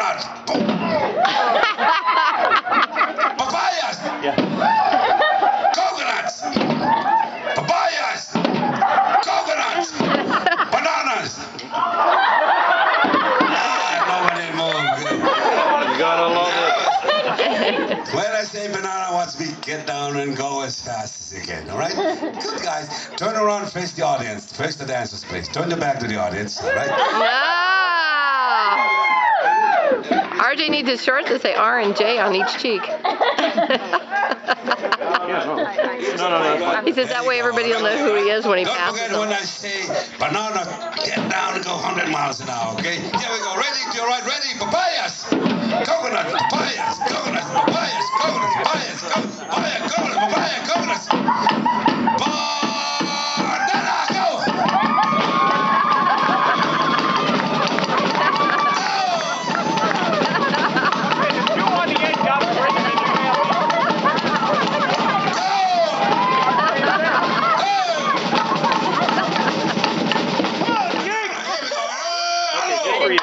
Coconut. Papayas. Yeah. Coconuts. Papayas. Coconuts. Bananas. Nobody moved. You got along with When I say banana wants me, get down and go as fast as you can, all right? Good, guys. Turn around, face the audience. Face the dancers, please. Turn your back to the audience, all right? No! RJ needs his shorts that say R and J on each cheek. No. He says that way everybody will know who he is when he Don't passes forget them. when I say banana, get down and go 100 miles an hour, okay? Here we go. Ready? To your right. Ready? Papayas. Coconut. Papayas. Coconuts. Papayas. Coconuts. Papayas. Papaya. Coconut. Papaya. Coconuts. Banana. Go. You on the end, got to bring him in your Good for you.